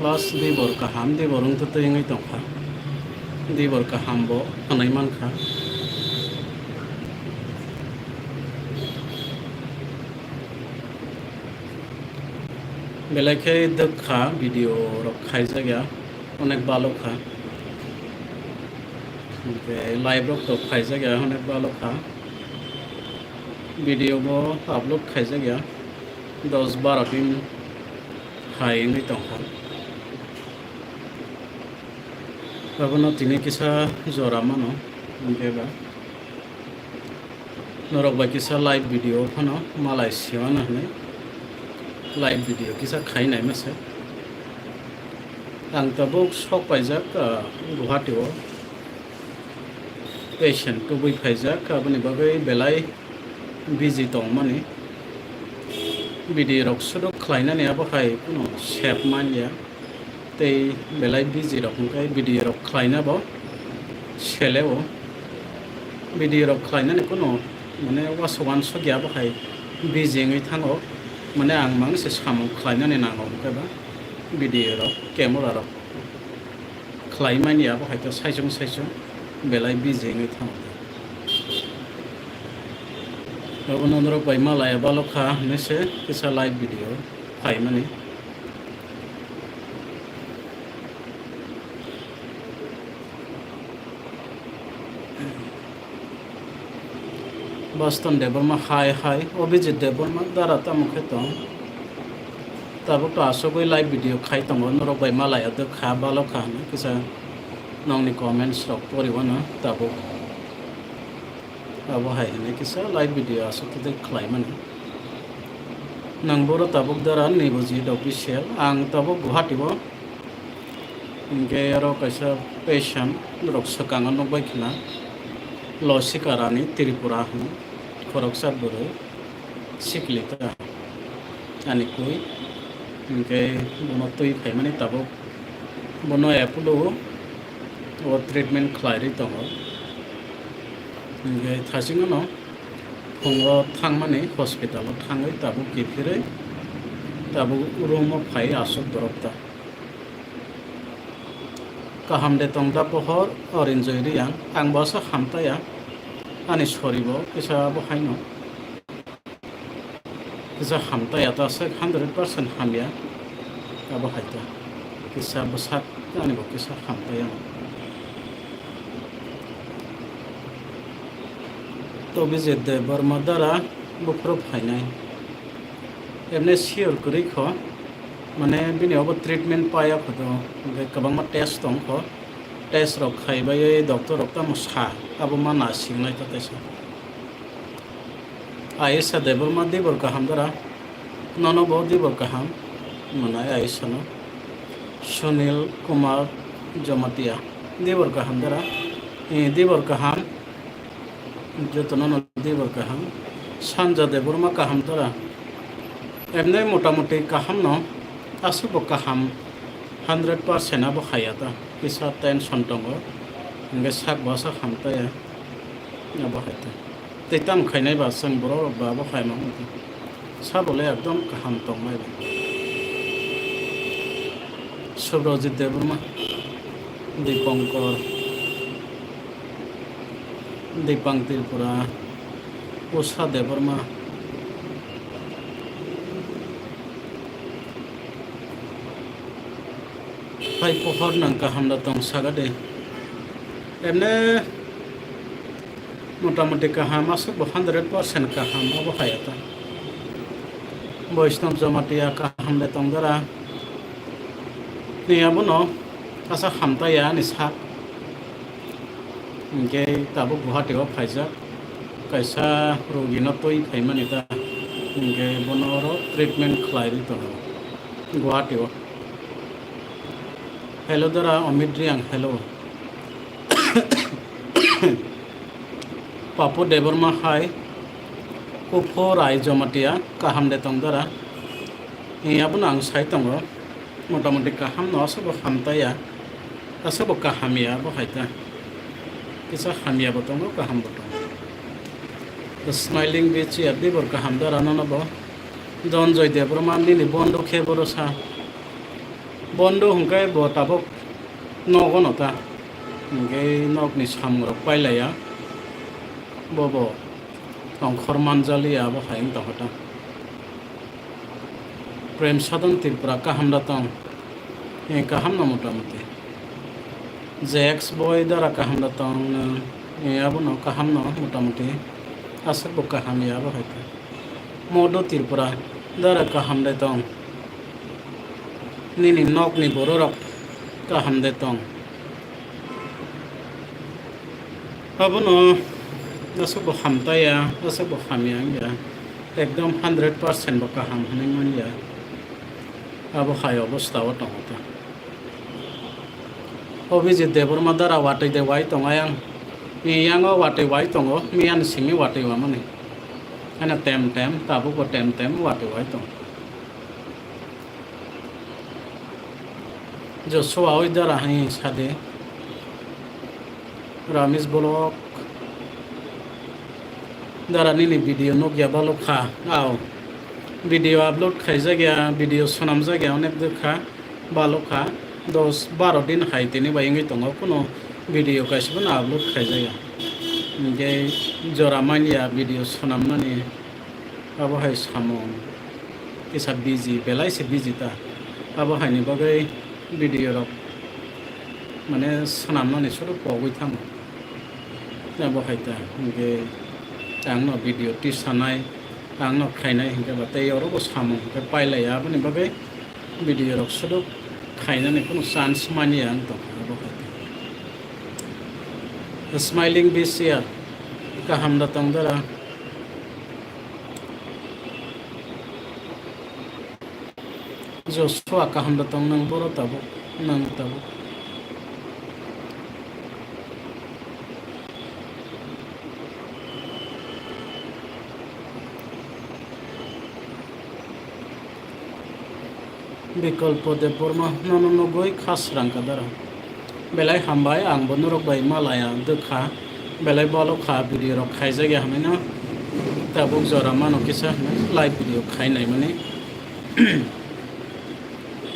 plus dibor kaham diborung tu ingai tongkha dibor kaham bo anai mankha belakhe dekha video rok khaijagya onek balo kha live rok to khaijagya onek balo kha video bo upload khaijagya 10-12 din khai ngai tongkha babono tini kisa jora mano beba norok ba kisa live video phano Malaysia na hne live video kisa khai nai mase ang tabuk sok paijak Guwahati o patient to bui paijak aboni bagai belai busy tong mani video rok sudok khlaina ne abo khai kuno save mania tei belai busy rok kai video rok khlaina bo seleo video rok khlaina ne kuno mane wasowan so gya bo khai busy ngai thango mane ang mang se samung khlaina ne nango kaba video rok camera rok khlai mania bo khai to saijong belai busy ngai thango Onondro pai malaya balokha nese kisa live video khai mani Boston deborma hai Obijit deborma dara tamukhe to tabo to asogoi live video khai tongo noro pai malaya de kha balokha kisa nongni comments rok poriwana tabo abo hai ne kisa live video aso to khlai mani nangboro tabuk dara niboji official ang tabuk Guwahati bo inge aro kaisa patient rok sakang no baikna losikarani Tripura hu khoroksa buru siklita ani koi inge bono tui phai mani tabuk bono Apollo o treatment khlai ri tongo inge thasing no phungo thangmani hospital thangai tabu kifire tabu room phai asok dorokta kahamde tongda pohor orange riyan ang basa hamtaya ani soribo kisa bo khaino kisa hamtaya ta se 100% hamya abo khaita kisa bosat ani bo kisa hamtaya to visit the Burmadara bukro phainai emne sure kuri kho mane bini obo treatment paya khodo kabang ma test tong kho test rok khaibai doctor rok ta musa abo mana singnai ta tesa aisa debor ma debor ka hamdara nono bo debor ka ham manai aisa no Sunil Kumar Jamatia debor ka hamdara debor ka ham jotono debor kaham sanja deborma kaham tora emne motamuti kaham no asubo kaham 100% abo khayata kisa tension tongo nge sak basa khamta ya abo khayta tetam khainai ba sang bro ba abo khaima sabole ekdom kaham tongmai Subrojit deborma Dipankar Dipang Tripura Usha deborma Pai pohor nang kaham da tong sagade emne motamoti kaham asuk 100% kaham abo khayata Vaishnav Jamatia kaham da tong dara ni abono asa khamta ya ni sak inge tabu Guwahati o phaija kaisa rogino toi phaimani ta inge bonoro treatment khlai ri to Guwahati o hello dara omidriang hello papu deborma hai Kufo Rai Jamatia kaham de tong dara abon ang sai tongo motamoti kaham no asabo khamta ya asabo kahamia bo khaita kisa hamia botongo kaham botong the smiling beach abdi bor kaham dara no bo Don Joy Deborma ni bondo khe borosa বন্ধু হংকাই ব তাবক নগনতা hingke nokni samrok pailaya bobo tongkhor manjali abo haing tongkota prem sadon tripura kaham datong kaham na motamuti jex boy dara kaham datong abo no kaham no motamuti asal bo kaham ya abo haita modo tripura dara kaham datong nini nokni bororok kaham datong abo no asal bo hamtaya asal bo hamyang ya ekdom 100% bo kaham haning man ya abo hai অবস্থা tongota obiji deborma dara watai de wai tongayang miyango watai wai tongo miyan simi watai wa mane ana tem tabu ko tem watai wai tong jo so oi dara hai sade ramesh blog dara nini video no gya balo kha ao video upload খাই জায়গা video শোনাম জায়গা অনেক দেখা ভালো খা 10-12 দিন হাইতেনি বাইঙ্গি দङ কোনো video গাইসিबो না আপলোড খাই জায়গা যে জরা মানিয়া ভিডিও শোনামনানি আবহাই সামং কিসা বিজি বেলাইছে বিজিতা আবহাইনি বাগै ভিডিও রক মানে শোনামনানি শুধু পগৈ থাম আবহাইতা যে आंनो ভিডিও টিসানাই आंनो खायनाय हिंगे बाथाय अरबो सामु के पाइलाया बनि बागै भिडियो रक सुदु खायनानै कोनो चान्स मानिया आं तो स्माइलिंग बिसिया गाहाम दातं दरा जो सुवा गाहाम दातं नों बर' ताबो नों ताबो বিকল্প দেববর্মা নননগৈ খাস রাংকাদারা বেলাই হামবাই आंबो नरकबाय मालाया दोखा बेलाय बालखा भिडियो रक खायजा गया हमें ना ताबुक जरा मानो किसा लाइव भिडियो खायनाय माने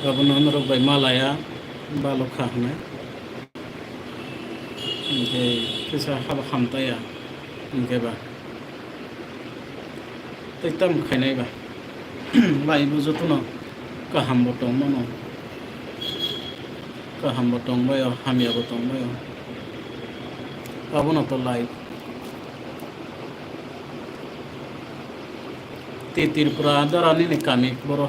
गाबो नरकबाय मालाया बालखा हमें इनके किसा हाबा खामताया इनके बा तैतम खायनाय बा live जतनो kaham botong mono kaham botong bayo hamia botong bayo abono to live titir pura darani ni kami boro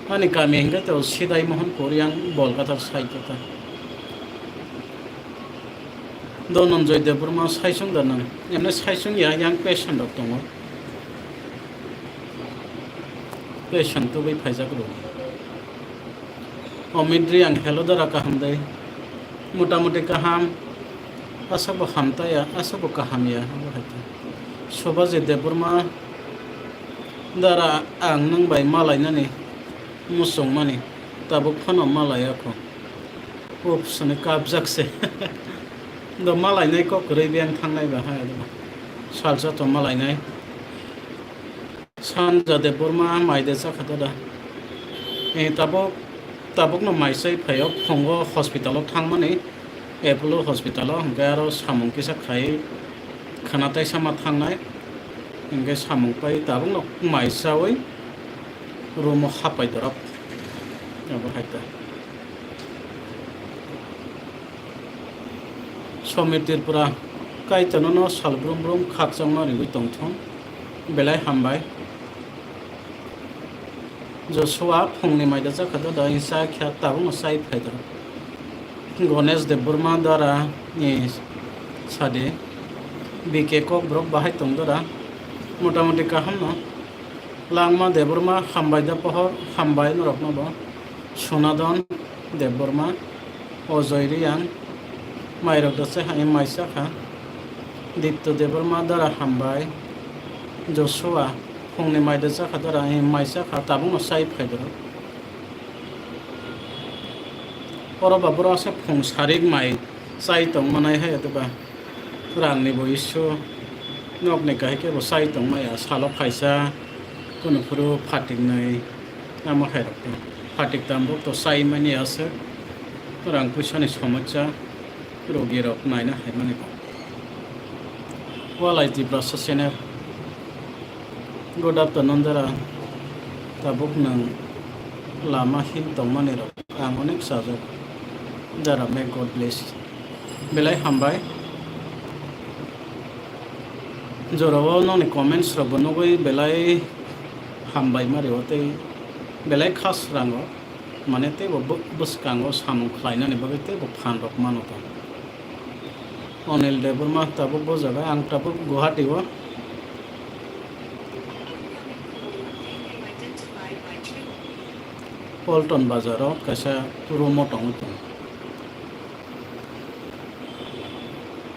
ani kami hinga to sidai mohon korean bol kata saitata donon joy deburma saisung danan emne saisung ya yang patient dok tongo patient to bai phaisa kro omidri ang hello dara kaham dai motamuti kaham asabo hamtaya asabo kaham ya bahata sobaje deburma dara ang nang bai malai nani musong mani tabuk phano malaya ko opsone kabjakse do malai nai ko krei biang thangnai ba ha salsa to malai nai sanja deburma maide sakhatada tabuk no maisai phayok phongo hospital thangmani apollo hospital hangka aro samung kisa khai khanatai sama thangnai hingke samung pai tabuk no maisawai room hapai dorap abo haita somitir pura kaitano no salbrum brum khakjangma ri tongthong belai hambai Joshua phongni maida jakhada da isa kya tabu sai phaidra Ganesh Deburma dara ni sade bike kok brok bahai tongdara motamoti kaham no langma Deburma hambai da pohor hambai norokno bo Sonadon Deburma ojoiri yang mairok da se hai maisa kha Dipto Deburma dara hambai Joshua phongni maida jakhadara maisa kha tabu no sai phaidra oro babura se phong sarik mai sai tong manai hai atuba rangni bo isu nokni kai ke bo sai tong mai salo phaisa kono puru phatik nai amo hai rok फाटिक तामबुक तो साई माने आसे रां फैसानि समस्या रोगिरक नायनो हायमाने वालाइटि BLAS channel good afternoon जरा Tabuk नों लामा हिल तंमाने रक आं अनेक साजक जरा मे गड ब्लेस बेलाय हामबाय जराव नोंनि कमेन्ट्स रक बनगै बेलाय हामबाय मारिवते बेलाय खास रांगो माने ते बसकांगो सामु खालायनानै बगै ते फान रक मानोता अनिल देबरमा ताबुक बजाबाय आं ताबुक गुवाहाटीआव पल्टन बाजाराव कैसा रूमाव दङ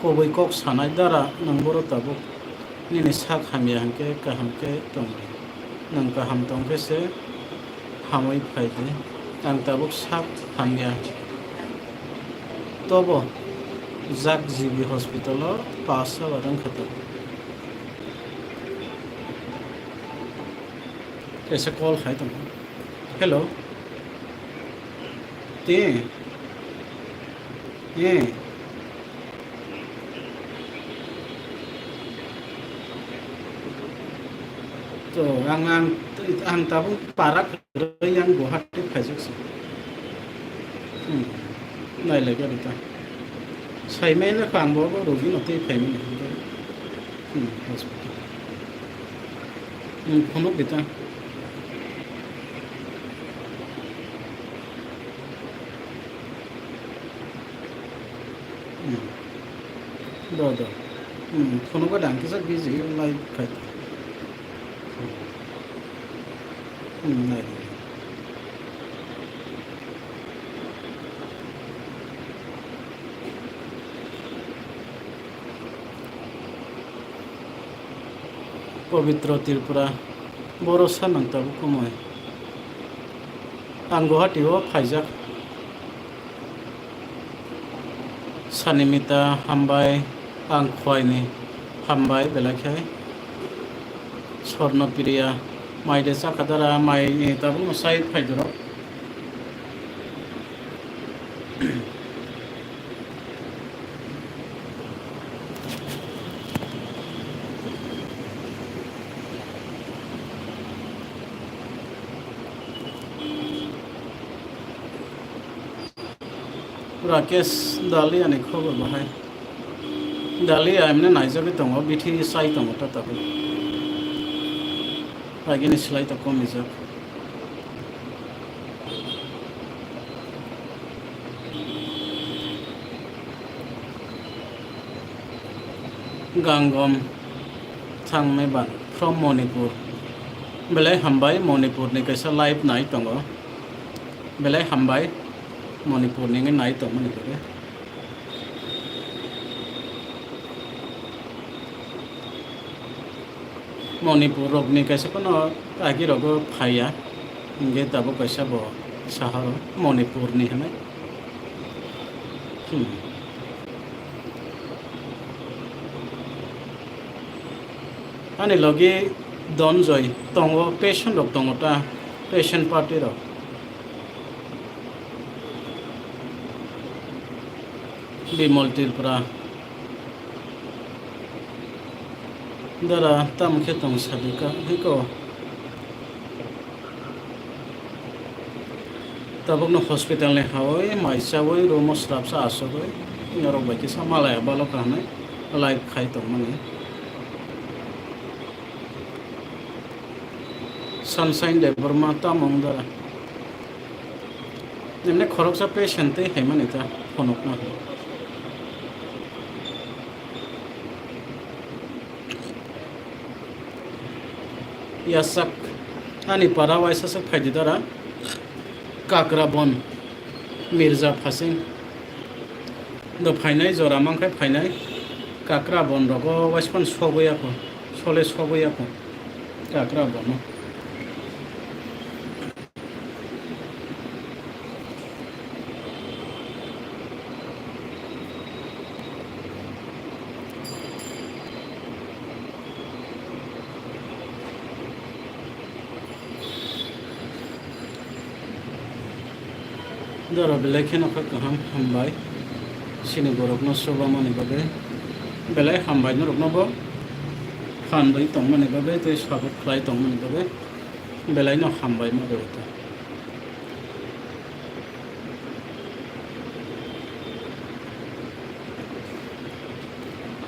कबै कक सानाय दारा नों बर' ताबुक निनि सा खामिया हांके काहामके दं नों काहाम दंकेसे हामै फायदे आं ताबुक सा खामिया तब जाक जीबी हस्पिटालाव पास जाबादों खतर कैसे कॉल खाय दं हेलो ते ये तो आं ताबुक पाराक आं गुवाहाटी फायजोंसो नायलाय गारिता साइमेन कांबाबो रोगी नते फायमेन हस्पिटाल फनो बिता दो फनो का डांके से बिजी लाइव फाय नाय पवित्र त्रिपुरा बर' सान नांताबो खमाय आं गुवाहाटीआव फायजाक सानिमिता हामबाय आं खवायनि हामबाय बेलाखाय स्वर्णप्रिया माइदे जाखादारा माइ ताबो साइड फायदर राकेश दालियानि खबर बाहाय दालिया एमने नायजाबे दङ बिथि साइ दङ ताबो आगिनि सिलाय त कमिजाक गांगम थांमेबान फ्रम मणिपुर बेलाय हामबाय मणिपुरनि कैसा लाइव नाय दङ बेलाय हामबाय मणिपुरनि नाय दङ मणिपुर रगनि कैसे को आगे रग फाया इंगे तब कैसा बो शहर मणिपुर नि हमें आने लगे दनजय दङ पेशेंट रग दङता पेशेंट पार्टी रग बिमल त्रिपुरा दारा तामखे तंग सादिका हिको तबक न हॉस्पिटल ने हावय माइसावय रूम स्टाफ सा आसोय नरक बायदि सा मालाया बालो काने लाइव खाय तो माने सनशाइन दे बर्मा तामंग दारा नेमने खरकसा पेशेंट हे मानेता फनक ना यासक आनी पारा वायसासक फायदिदारा काकराबन मिर्जा फासिं द फाइनाय जरामांखाय फाइनाय काकराबन रगो वाइसपन सगैयाखो सले सगैयाखो Kakraban dara belai kheno kha kaham hambai sini borokno sobamani bagai belai hambai no rokno bo hanbai tongmani bagai tei sabuk khlai tongmani bagai belai no hambai ma rota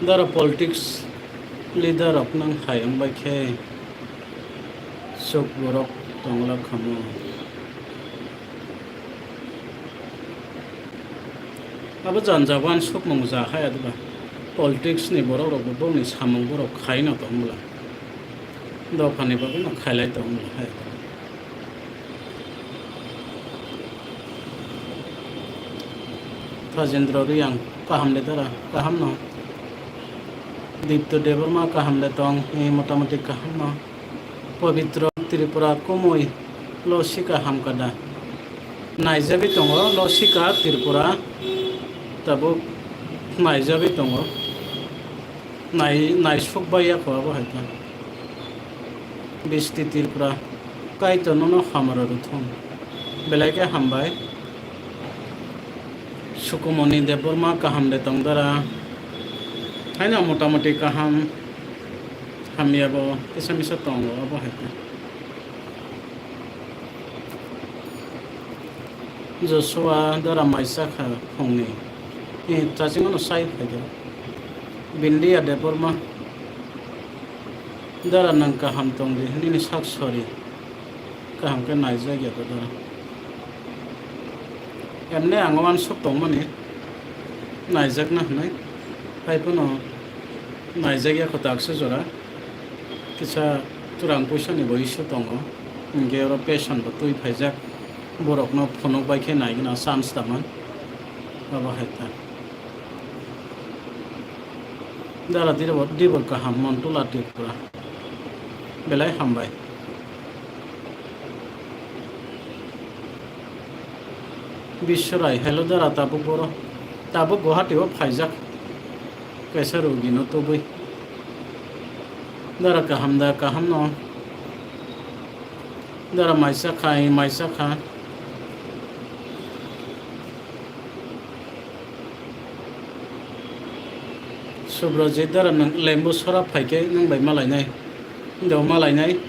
dara politics leader apnang hayang bai khe sok borok tongla khamo abo janjaban sok mong ja khaya diba politics ni borok rok bo ni samung borok khai na tongla dofani bagai no khailai tongla hai Rajendra Riyang kaham le dara kaham no Dipto Deborma kaham le tong motamoti kaham no Pavitra Tripura Komoi Losika Hamkada Naijabi tongo Losika Tripura Tabu Naijabi tongo Naisuk Baya Kwabo Hata Bisti Tripura Kaito no Hamara Ruthon Belake Hambai Sukumoni Deborma kaham le tong dara Haina motamoti kaham Hamiabo Isamisa tongo Abo Hata Joshua dara Maisakha Hongni Tajingono Sai Haja Bindia Deborma dara nang kaham tongdi Nini sak sorry kaham ke Naija Gyata dara Emne angoman sok tongmani Naijak na hanai Paipuno Naija Gya Kotakse Jora Kisa turang puisa ni boisu tongo Ngero patient batui phaijak borok no phonok bai khe nai gina chance taman aba haita dara dibor kaham montula tipura belai hambai Bishrai hello dara tabu boro tabu Guwahati o phaijak kaisa rogi no tobui dara kaham no dara maisa kha Subrajit dara nang lembu sora phaike nang bai malainai deu malainai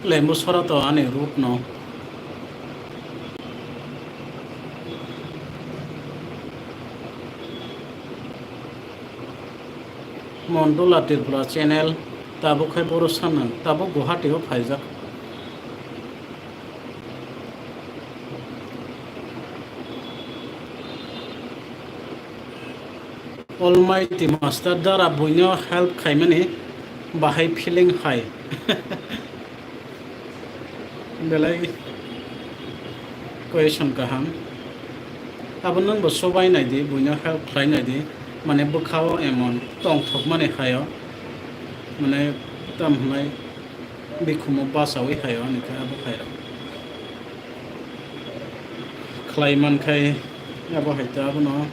lembu sora to ani rup no Mondula Tripura channel tabo khai boro sanan tabo Guwahati o phaijak Almighty Master dara boino help khaimani bahai feeling high belai question kaham abonang bo sobai nai di boino help khlainai di mane bukhao emon tong thok mane khayo mane tam hnai bikhumo basawi khayo ani ka abo khayo khlaiman khai abo haita abono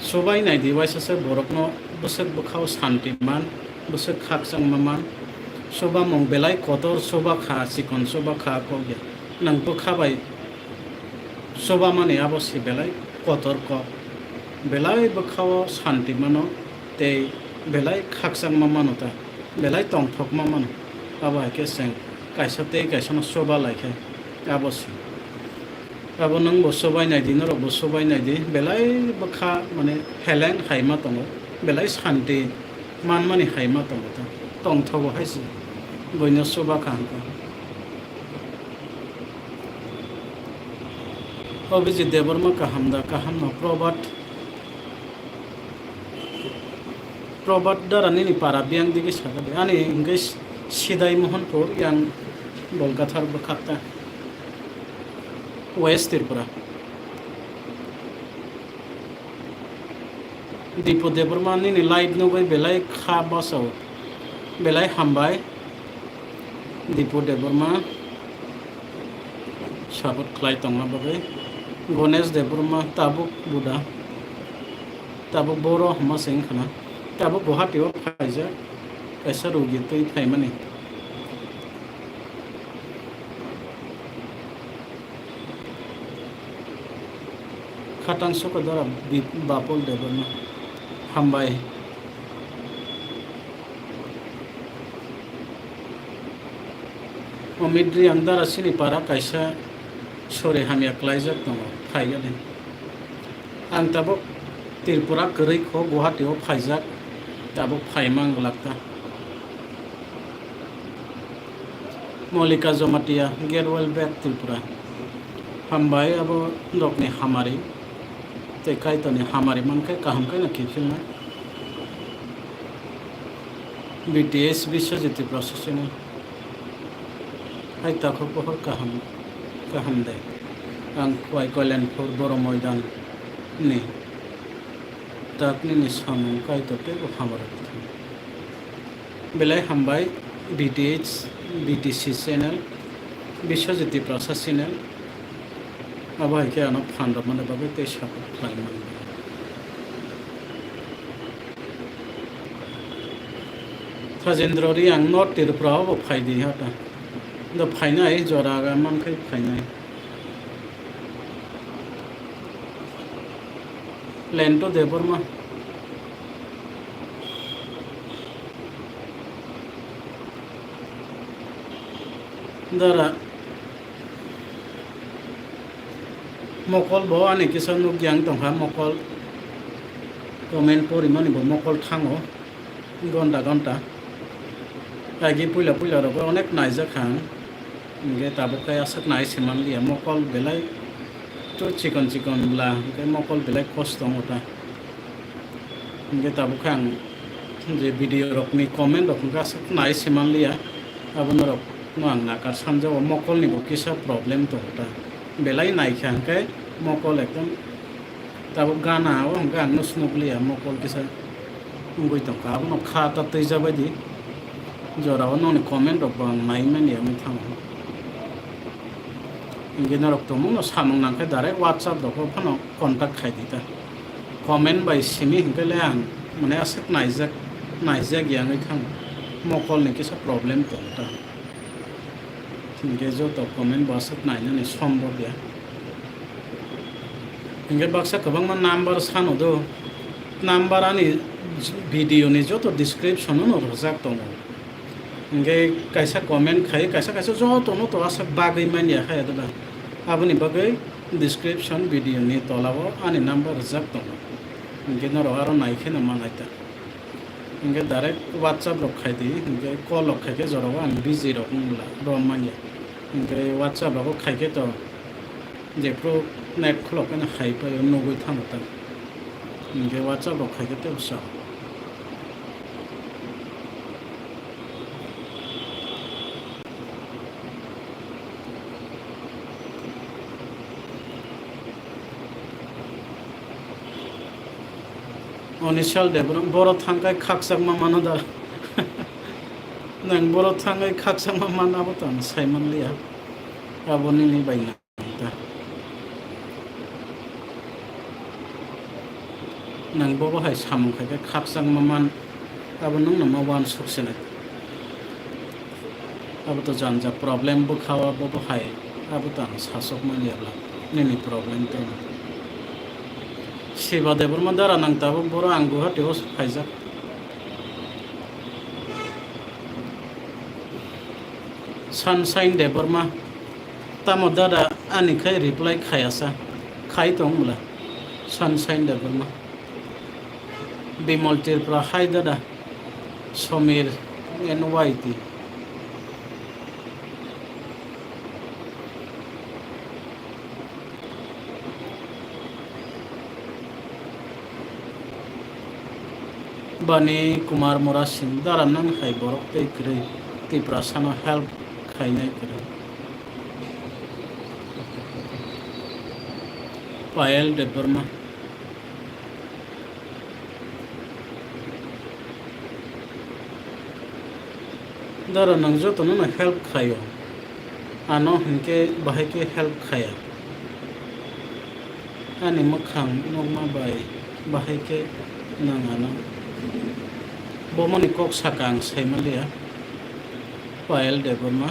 Sobai nai di waisa borokno busuk bukhao santiman busuk khaksang maman soba mong belai kotor soba kha sikon soba kha koge nang bukha bai soba mane abo si belai kotor ko belai bukhao santimano te belai khaksang mamano ta belai tongthok mamano abo ke seng kaisa te kaisa no soba laikhe abo si abo nang bo sobai nai di no bo sobai nai di belai bukha mane heleng khaima tongo belai santi manmani khaima tongo ta tongthobo haisi boino soba kha Abhijit Deborma kaham no Probat dara nini para biang digi sakade ani English Sidai Mohanpur yang Bolgathar bakhata West Tripura Dipo Deborma nini live no bai belai kha basau belai hambai Dipo Deborma sabut khlai tongla bagai Ganesh Deborma tabuk Buddha tabuk boro hama sing khana tabuk Guwahati o phaija kaisa rogi tui phaimani Khatang suka dara bapol deborma hambai omidri ang dara sini para kaisa sore hamya klaijak tongo phaigani ang tabok Tripura koroi ko Guwahati o phaijak tabok phaimang lakta Molika Jomatia get well back Tripura hambai abo rokni hamari te kaitoni hamari mankai kaham kai na kifilna BTS Biswajyoti procession hai takho pohor kaham de ang kwai koilen for boro moidan ni takni ni samung kai to te ko hamara belai hambai BTC channel Biswajyoti process channel abai ke ano phanda mane babe te support khlaiman Rajendrori ang not Tripura bo phaidi hata the phainai joraga mankai phainai lento deborma dara mokol bo ani kisan nuk yang tongha mokol comment porimani bo mokol thango gonta agi puila ro onek naija khan nge tabokai asak nai siman liya mokol belai to chikon bla ke mokol belai kosto mota nge tabokhang je video rokni comment rok asak nai siman liya abon rok no ang nakar samja mokol ni bo kisa problem to hota belai nai khang ke mokol ekdom tabok gana o gang no smuglia mokol kisa ngoi to ka no kha ta tei jabadi jora no ni comment rok bang nai men ya mi thang ingena rok to mo samung nang ke direct WhatsApp rok phano contact khai dita comment by simi hingele ang mane asak naijak yang ngai thang mokol ni kisa problem to ta hinge jo to comment basak nai na ni sombor ya hinge baksa kabang man number sano do number ani video ni jo to description no rojak to hinge kaisa comment khai kaisa jo to no to asak bagai man ya khai da aboni bagai description video ni tolabo ani number rojak to hinge no aro nai khena manaita hinge direct WhatsApp rok khai di hinge call rok khai ke joro an busy rok mula rom man ya hinge WhatsApp rok khai ke to je pro net khulok na khai pa no goi thamata hinge WhatsApp rok khai ke te usa Initial development boro thangkai khaksak ma manada nang boro thangkai khaksak ma manabo tan Simon Lia aboni ni baina ta nang bobo hai samung khai khaksak ma man abonung na mawan suksena abuto janja problem bu khawa bobo hai abutan sasok ma liabla nini problem to Shiva deborma dara nang tabo boro ang Guwahati o phaijak Sunshine deborma tamo dara ani khai reply khayasa khai tongmula Sunshine deborma Bimol Tripura hai dada Somir NYT Bani Kumar Morasin dara nang khai borok te kre Tripura sano help khai nai kre Payal deborma dara nang joto na help khayo ano hinke bahai ke help khaya ani makhang nogma bai bahai ke nang ano bomoni kok sakang saimalia Payal deborma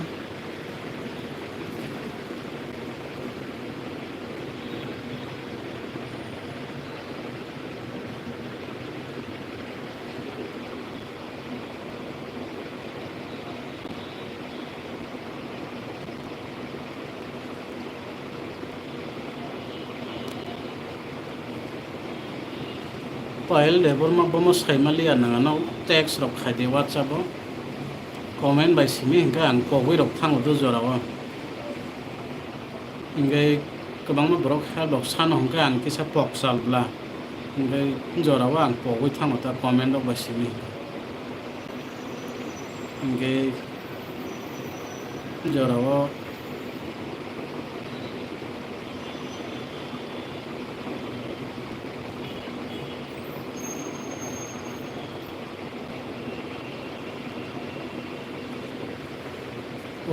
Pahil debor ma bomo saimali anangano text rok khaide WhatsApp o comment by simi hingga ang pogoi rok thango do jorawa hingga kabangma borok help rok sano hingga ang kisa pok salbla hingga jorawa ang pogoi thango ta comment rok by simi hingga jorawa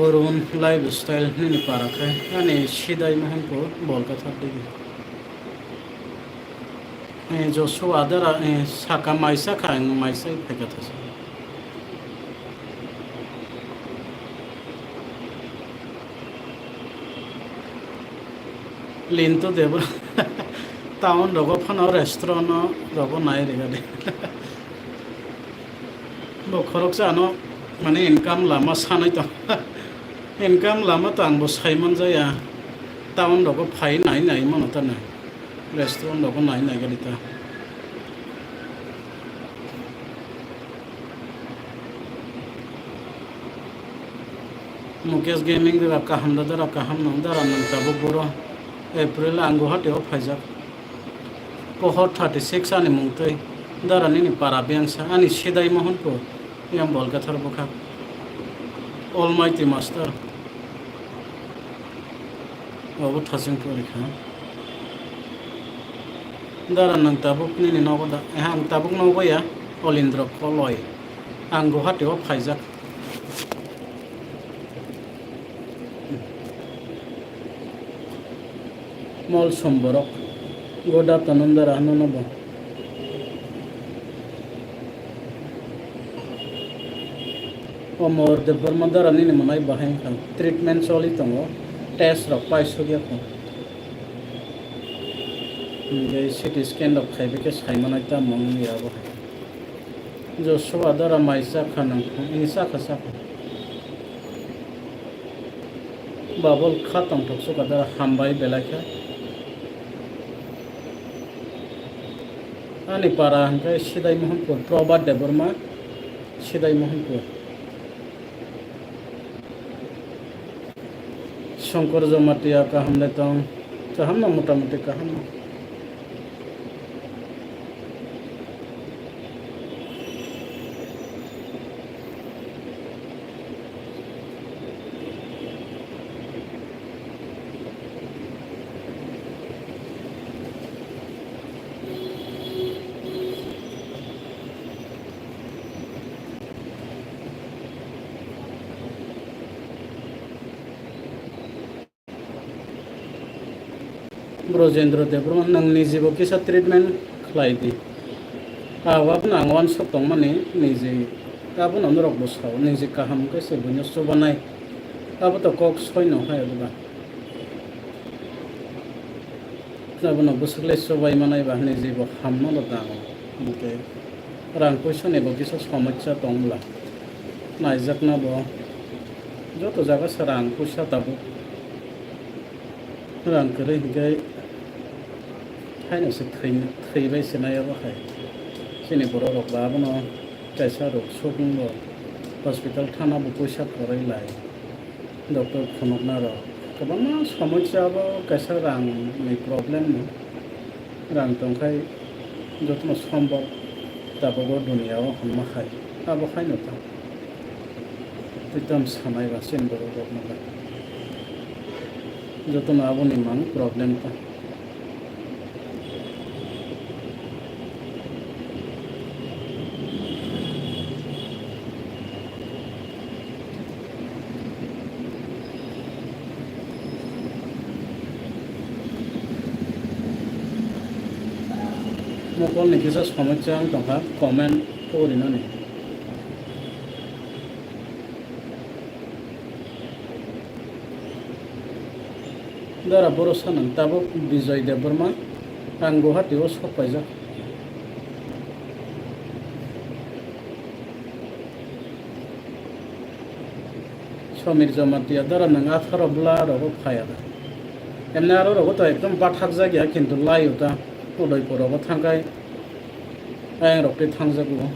Urun lifestyle ni parakai ani sidai mahan ko bol ka thak digi jo so adara saka maisa kha maisa pheka thasa linto debo town rogo phano restaurant rogo nai re gade bo khorok jano mane income lama sanai to income lama to angbo saimon jaya town rogo phai nai nai mon ta na restaurant rogo nai nai gadi ta Mukesh gaming de ka hamda dara ka ham nang dara nang tabo boro April anggo hate o phaijak cohort 36 ani mungtoi dara ni para bengsa ani sidai mohon ko yam bol ka thar bokha almighty master obo thasing porikha dara nang tabuk ni nogoda ang tabuk nogoya olindro koloi anggo hate o phaijak mol somborok goda tanundara hanonobo omor de bermadara ni manai bahai kan treatment soli tongo test rok pai sugya ko ngai CT scan rok khaibe ke saimanai ta mong ya bo jo so adara maisa khanang insa khasa babol khatang thok so kadara hambai belakha ani para hangkai sidai mohanpur Prabhat Deborma sidai mohanpur Shankar Jamatia kaham letong kaham na motamoti kaham na Brojendra Deborma nang nijibo kisa treatment khlai di awab na ngwan sotong mane niji abo namrok bosau niji kaham ke se bunyo sobanai abo to kok soi no hai ba abo no bosle sobai manai ba niji bo hamno lo ta mute rang poisa ne bo kisa samasya tongla naijak na bo joto jaga sarang poisa tabu rang kare higai haino se thei bai se nai aba hai sini boro rok ba bono kaisa rok sokung bo hospital thana bo poisa korai lai doctor phonok na ro kabama samasya bo kaisa rang ni problem no rang tongkai jotno sombor tabo go dunia o hamma khai abo khaino ta एकदम samai ba sen boro rok na jotno abo ni mang problem ta mokol ni kisa samasya ang tongha comment korina ni dara boro sanang tabo Bijoy Deborma ang Guwahati o sopaijak Samir Jamatia dara nang athara bla ro phaya da emna ro to ekdom bathak jagya kintu lai uta Udaipur ro thangkai आं रक्टे थांजागौ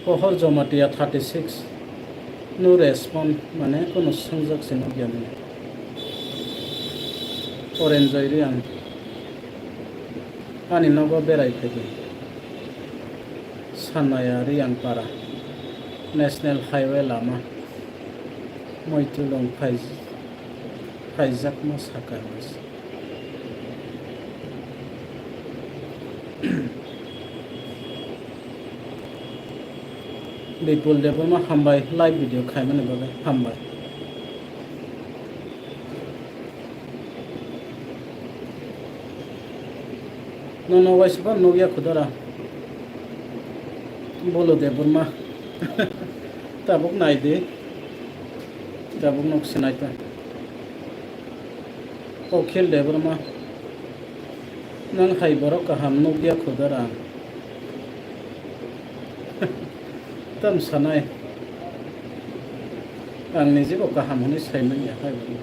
पहर जमातिया 36 नो रेस्पन्ड माने कोनो संजाकसिन गैया अरेन्जयरी आं आंनि न'आव बेरायफैदों साननायारि आंपारा national highway लामा मैथुलं फाइजाक मोसाका बिपुल देवबर्मा हामबाय लाइव भिडिअ खायमोन बाबे हामबाय नोंनाव वाइसबा नोगिया खुदारा बोलो देवबर्मा दाबुक नायदे दाबुक नक्सि नायता अखिल देवबर्मा नों हाइबर गाहाम नोगिया खुदारा तम सानाय आंनि जेबो गाहाम होनो सायमोन या हाइबर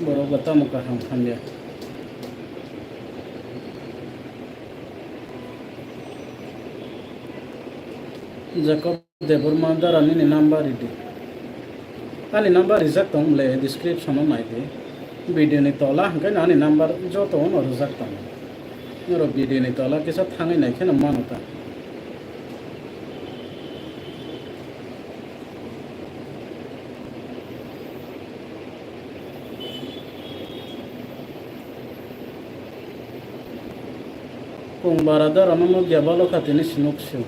बर' गताम गाहाम हान्या Jacob Deborma darani ni number idi ani number rizak tong le description on naide video ni tola hangai ani number jo to on rizak tong noro video ni tola kisa thangai nai khena manota kung barada ramamo gyabalo khatini sinuksu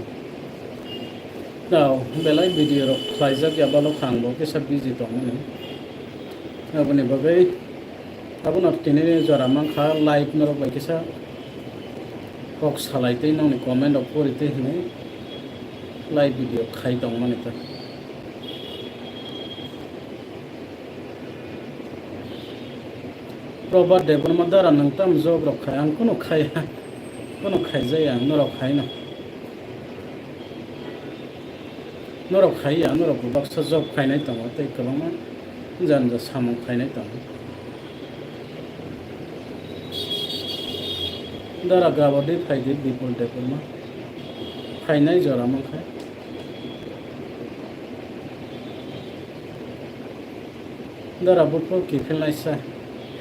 Now, belai video rok khaijak ya balok khangbo ke sab busy to mane abone bagai abona tine jara mang kha live norok bai kisa kok salaite nong ni comment ok porite hne live video khai dong mane ta Robert Deborma dara nang tam job rok khai ang kono khai jaya norok khai na Norok khaya norok baksa job khainai tong tei koloma janja samung khainai tong dara gabode phaide bipol deporma khainai jora mang khai dara butpol kifilnai sa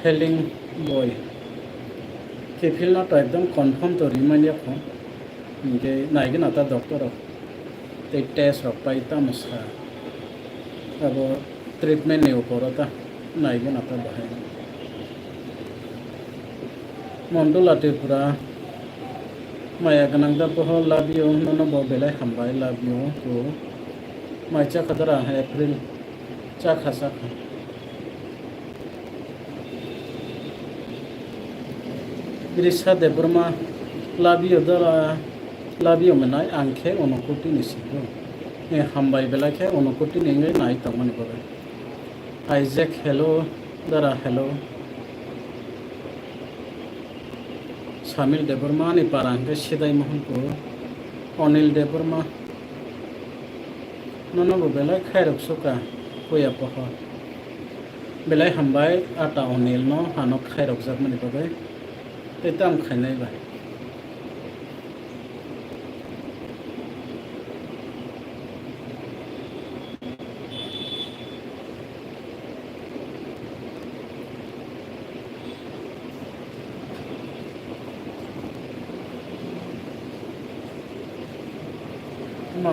healing boy kifilna to ekdom confirm to remind ya khon ge naigena ta doctor ते test रख पाई तमसा अब treatment नहीं ऊपर था नाइगे ना था बाहर मंडला त्रिपुरा माया गनंगदा पह लाबियो ननो बेलाय हामबाय लाबियो तो माइचा खदरा एप्रिल चा खासा ग्रीसा देबरमा लाबियो दरा लाबियो मनाय आंखे अनकुटी निसिगो ए हामबाय बेलाखे अनकुटी निङै नाय तमनि बरे आइजेक हेलो दरा हेलो सामिल देबरमा नि पारांगे सिदाय मोहन को अनिल देबरमा ननो बेलाय खायरक सुका कोया पह बेलाय हामबाय आटा अनिल न हानो खायरक जाक मनि बरे तेताम खायनाय बा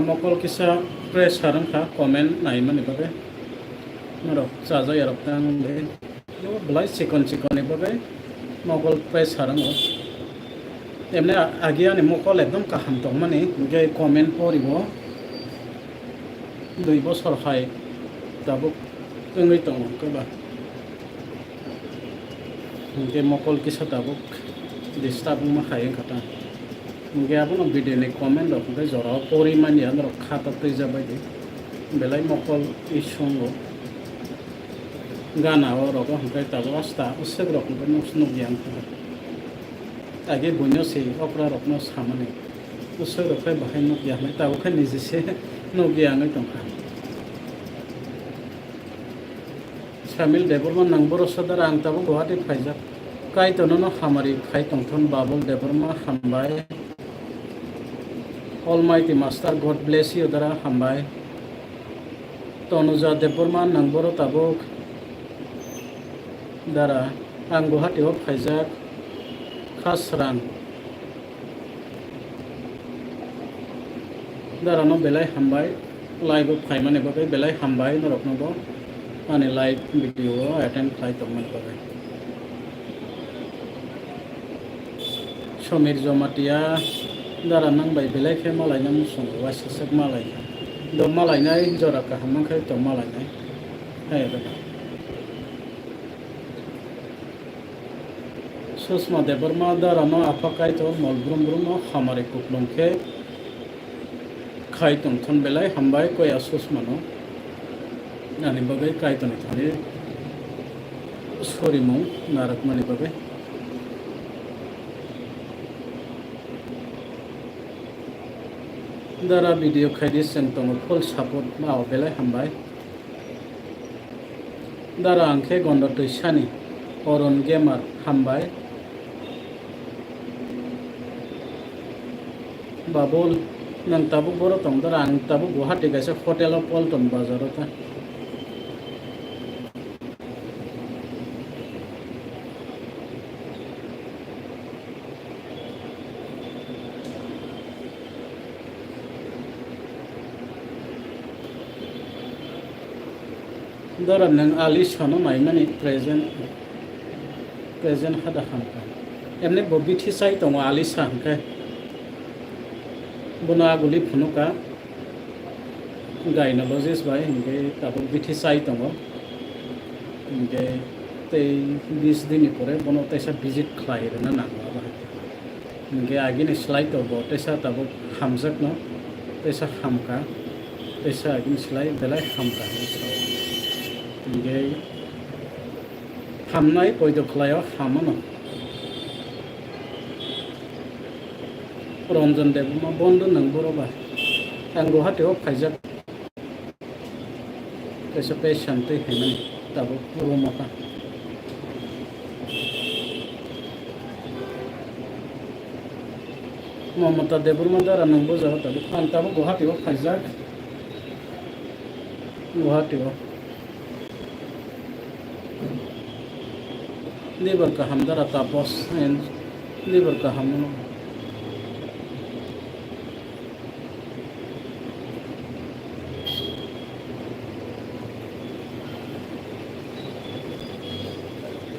मकल किसा प्रेस हारंखा कमेंट नाय माने बागे मरो जाजा यारक तां ले यो ब्लाइ चिकन बागे मकल प्रेस हारंग एमने आगिया ने मकल एकदम काहाम तो माने गे कमेंट परिबो 2 বছর हाय दाबो ओंगै दं गबा गे मकल किसा दाबो डिस्टार्ब मा खाय खता Mungkin apa nak video ni komen dok, kita jorok poriman ya, nak kata tu jabai di, belai mokol isong lo, gana o rok hangkai tabo asta usek rok hangkai nuk yang age bunyo se okra rok no samane usek rok kai bahai nuk yang tabo kai nije se nuk yang tongkha samil development nangboro sadar ang tabo Guwahati phaijak kai tono no hamari khai tongthon babul development hambai Almighty Master God bless you dara hambai Tonuja development nangboro tabo dara ang Guwahati o phaijak khasran dara no belai hambai live phaimane bagai belai hambai no rokno bo ani live video attend khai tongman bagai Somir Jomatia dara nangbai belai khe malai na musung wasasak malai do malai nai jora ka hamang khai to malai nai hai baba Susma Deborma dara no apakai to mol brum brum no hamare kuklong khe khai tong thon belai hambai koya susma no ani bagai kai to ni thani sori mo narak mani bagai dara video khai seng tong full support ma belai hambai dara angkhe gondo toisani oron gamer hambai babul nang tabu boro tong dara ang tabu Guwahati gaisa hotel o Polton bazar ta dara nang ali sono maimani present hada hamka emne bobiti sai tong ali sanka buna guli phunuka gynecologist bai hinge tabo bithi sai tongo hinge tei 20 din pore bono tesa visit khlai rena nangwa ba hinge agin slide to bo tesa tabo hamjak no tesa hamka tesa agin slide belai hamka hinge hamnai poido khlayo hamano Ranjan Deborma bondo nangboro ba ang Guwahati o phaijak kaisa patient te hemani tabo room ka Mamata Deborma dara nangbo jaga tabo ang tabo Guwahati o phaijak Guwahati o liver ka hamdara tapos and liver ka hamono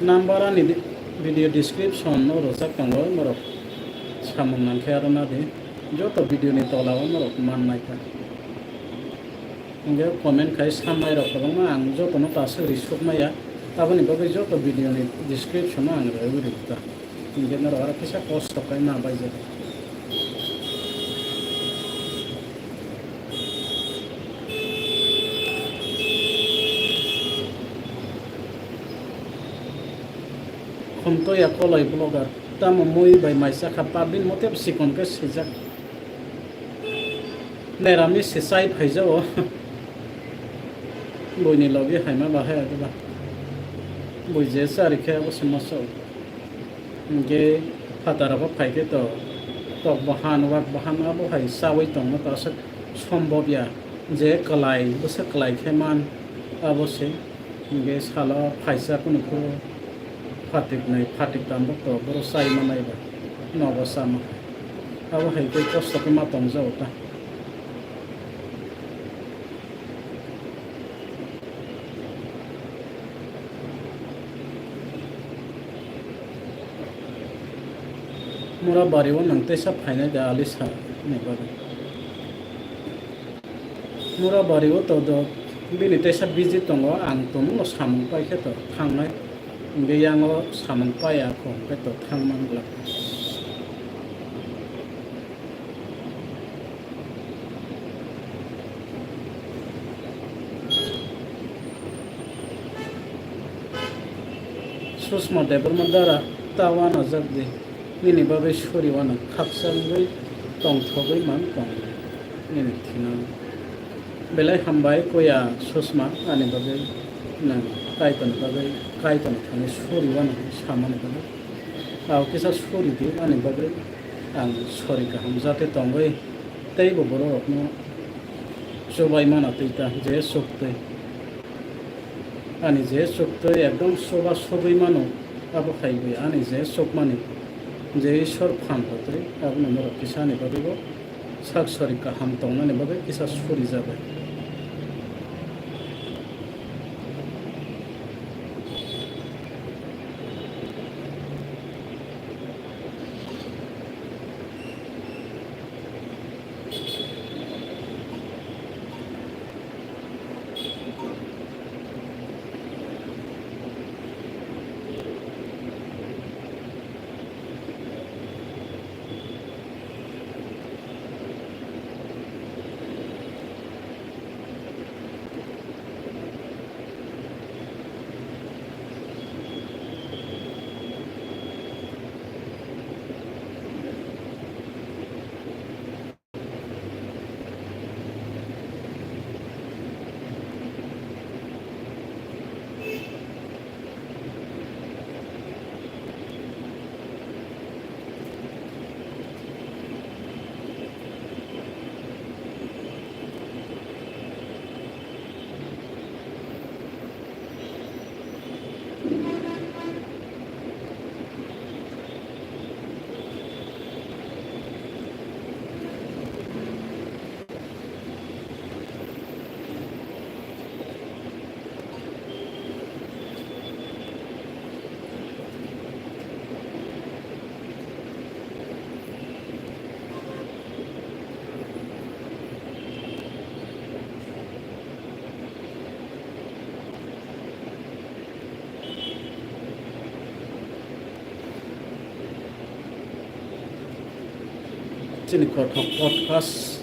number ani video description no rosak tango morok samung nang khara na de joto video ni tolao morok man nai ta nge comment khai samai rok ma ang joto no tase risuk maya abani bagai joto video ni description no ang rewi dikta nge na ora kisa post kai na bai je Konto ya kolai blogger tamo moi bai maisa kapabin motep sikon ke sijak nerami sisai phaijao boini logi haima ba ha ba boije sari khe abo samaso nge fatara ba phaike to tok bahan wak bahan abo hai sawai tong na ta সম্ভব ya je kalai bose kalai kheman abo se nge sala phaisa kuno ko fatik nai fatik tambok to boro sai manai ba nobo sama abo hai ko kosto ko ma tong jao ta mura bari wo nang te sa phaina da alisa ne ba mura bari wo to do bini te sa busy tongo ang tum no samung pai khe to thangnai nge yango samung pai a ko ke to thangman la Sushma देबर Madara तावाना जगदे मिनि बाबे सरिवाना खापसांगै तंथगै मान तंग मिनि थिना बेलाय हामबाय कोया सुषमा आनि बाबे नों कायतन थाने सरिवाना सामानि बाबे आव किसा सरि दे आनि बाबे आं सरि गाहाम जाते तंगै तैबो बर'नो सबाय माना तैता जे सुक्तै आनि जे सुक्तै एकदम सभा सबै मानो आबो खाइबै आनि जे सुक माने जे ईश्वर फान होतै आबो नमर किसा आनि बाबेबो साक सरि गाहाम तंनानि बाबे किसा सरि जाबाय Sini kothok podcast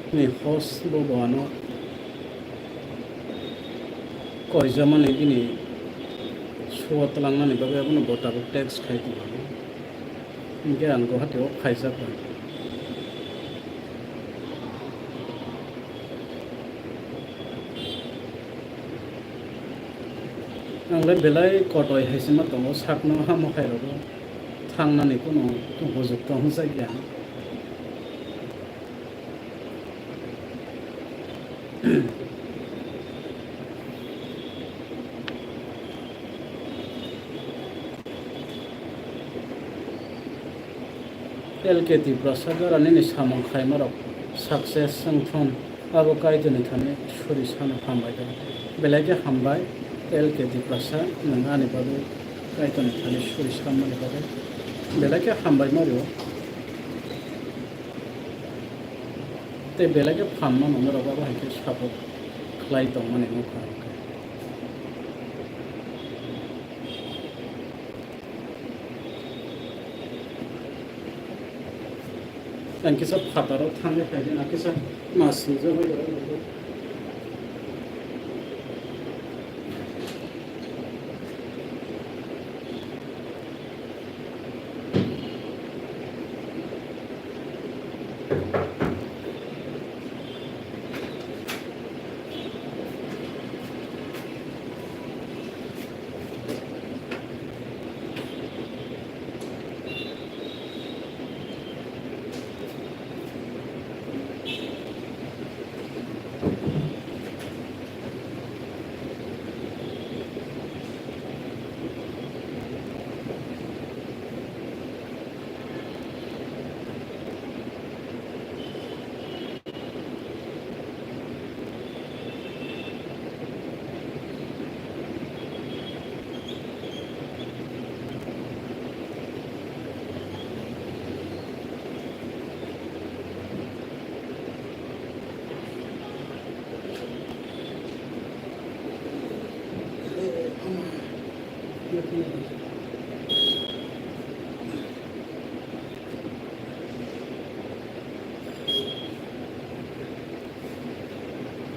ni host boboano koijaman ini suwatlangnani babe abono botabo tax khaiti bano inge ang Guwahati o khaijak bano angle belai kotoi haisima tongo sakno hamo khairabo thangnani kono bojok tong jaigya LKT Prasagar ani samong khaimarok success sangthon abo kaitoni thane suri sana hambai da belage hambai LKT Prasad nangani babu kaitoni thane suri samani babu belage hambai mario te belage phamma nomor babu haike support khlai tong mane mukha dan kisah fataro thange kaide na kisah masu je hoy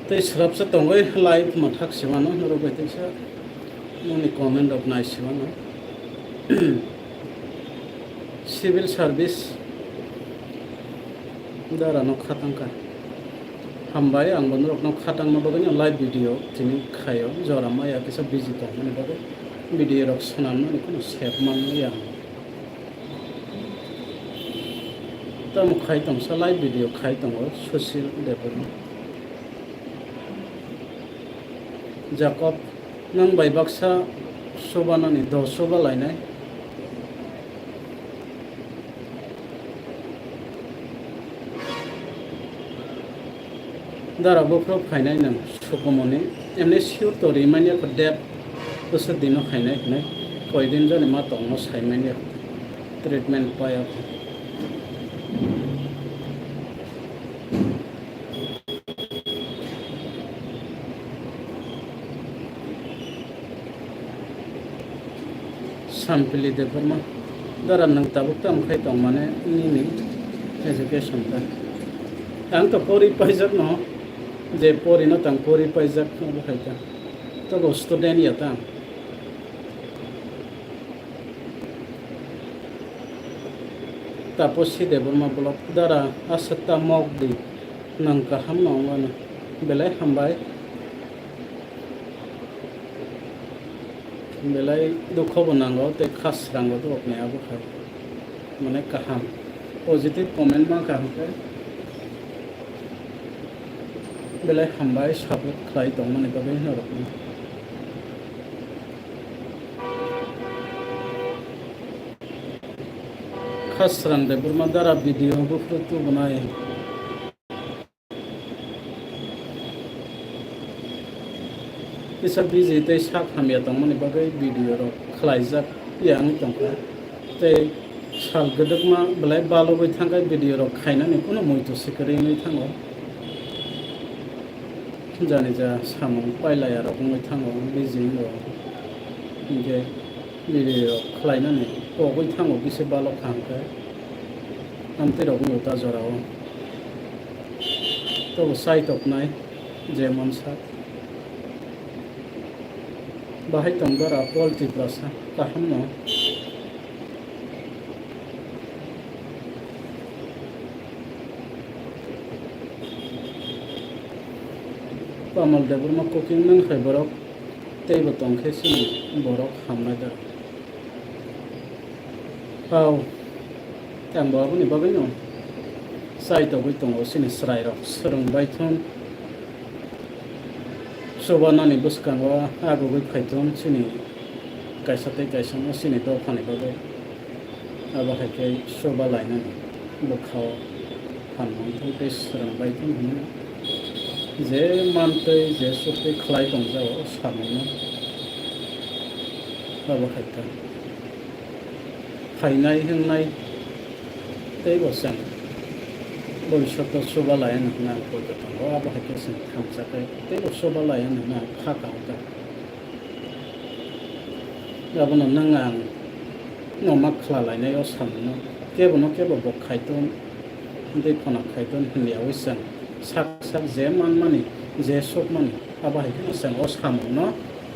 tei srapsa tongai live mathak simano robai tesa moni comment of naisibano civil service dara no khatangka hambai ang bonrok no khatang no bagani live video tini khayo jora maya kisa busy ta mani bagai video rok sunan no kono save man no yang tam khai tong sa live video khai tong social level Jacob nang bai baksa sobana ni do soba lainai dara bofro khainai nang sukomoni emne siur to rimania ko dep bose dino khainai nai koi din jani ma tong no saimania treatment paya sampili de forma dara nang tabuk tam khai tong mane ni education ta ang to pori paijak no je pori no tang pori paijak no khai ta to go student ya ta tapos si de forma blok dara asata mok di nang ka ham no ngana belai hambai belai dukho bonango te khas rango to apne abu khai mane kaham positive comment ma kaham kai belai hambai sabut khai tong mane bagai no rok khas rang de burma dara video bu frutu banai isa busy te sak hamya tong mani bagai video ro khlaijak yang tong te sal gedek ma belai balo bai thangai video ro khaina ni kono moi to sikari ni thango jani ja samung paila ya ro moi thango busy ro inge video ro khlaina ni ko bai thango bise balo khangka amte ro mo ta jorao to site of nai jemon sa bahai tongdara polti prasa kaham no pamal de burma cooking nang khai borok tei bo tong khe si borok hamna da pau tam bo ni bagai no sai to goi tong osini srai ro serong bai thon sobana ni buskango ago goi khaitom chini kaisa te kaisa no sini to phani bagai aba khai soba laina bukhao phanmong thu te serong bai thon hini je mante je sute khlai tong jao samong aba khaita khainai hingnai te bo sang भविष्य सोबा लाया ना कोई तो अब है कैसे हम सके ते सोबा लाया ना खा का अब न नंगांग न मखला लाइने ओ सामनो के बो खाइतो दे फना खाइतो हिया वसन साक साक जे मान मानि जे sok मानि अब है कैसे ओ सामनो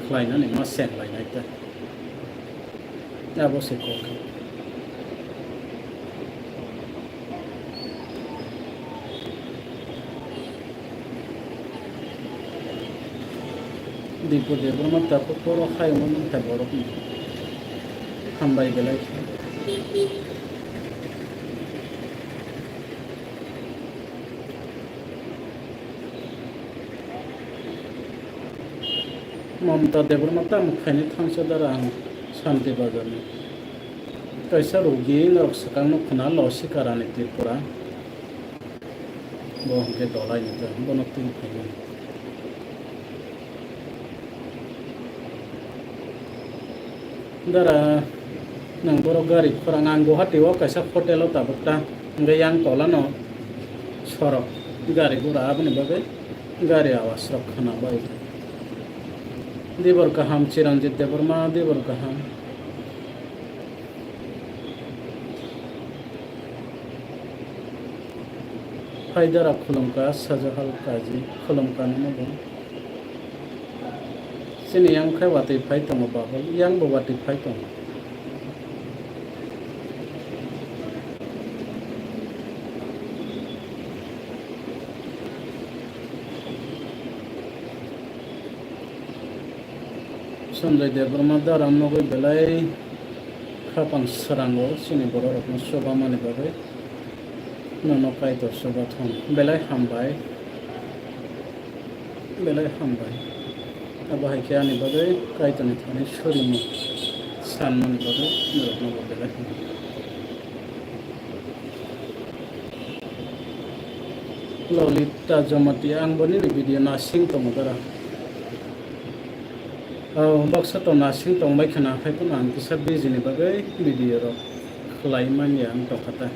खलाइना नि मा सेन लाइनाय ता अब से को Dipo de broma tapo poro khai mon ta borok hambai belai mamta de broma ta mukhaini thangsa dara shanti bagani kaisa rogi nok sakang no khana lo sikarani tripura bo ke dolai ni ta bonok tin khai dara nang borok gari khorangang Guwahati o kaisa hotel o tabukta ngayang tola no sorok gari gura abni bagai gari awas rok khana bai dibor kaham Chiranjit Debarma dibor kaham Haidara khulumka Sajahal Kaji khulumka no sini yang khai wati phai tong ba yang bo wati phai tong Sanjay Devarma daram nogoi belai khapang sarango sini borok rokno soba mani bagai nono kaito soba thon belai hambai abahai kiani bagai kaito ni thani shorimu san mani bagai norokno belai Lolita Jamati ang boni ni video nasing tomodara baksa to nasing tong mai khana khai pun ang kisa busy ni bagai video ro khlai man yang to khata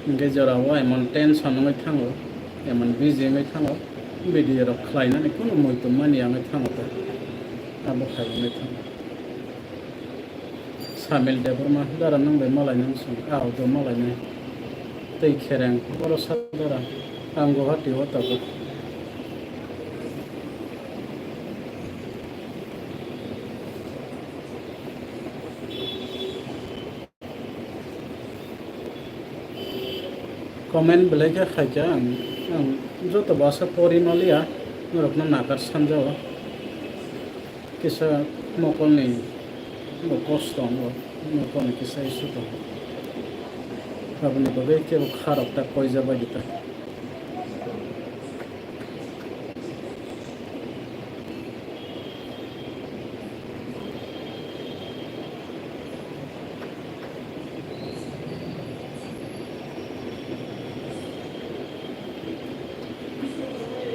nge jara wa emon tension ngai thango emon busy ngai thango video ro khlai na ni kuno moi to man yang ngai thango ta abo khai ngai thango samil Devarma dara nang be malai nang sung aw do malai nai tei kherang boro sadara ang go hati hota ko comment belai khaja ang joto basa pori malia norokno nakar sanjao kisa mokolni bo kostong mokolni kisa isu to abni bagai ke kharap ta koiza bagita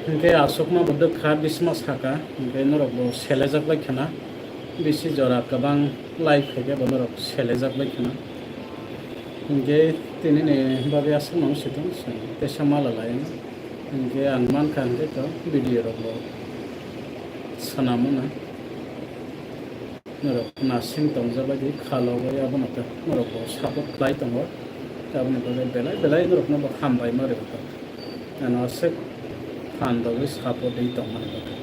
Oke, asok ma bodoh kha bismas haka, oke norok bo selejak lai khana, bisi jora kabang live hake bo norok selejak lai khana, oke tini ne bagai asok nong situng, tesa mala lai, oke angman kan itu video rok bo sanamuna, norok nasing tong jabagi khalo bari abo nata, norok bo support lai tongo, abni bagai belai norok no bo hambai mare bata, ano asek Anda wis support di tong mana bata.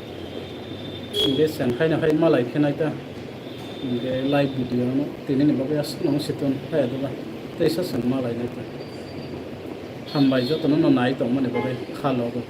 Inde sen khai na khai malai khenai ta. Inde live video no tini ni bagai as nong situn khai da. Tesa sen malai nai ta. Hambai jo to no nai tong mane bagai khalo go.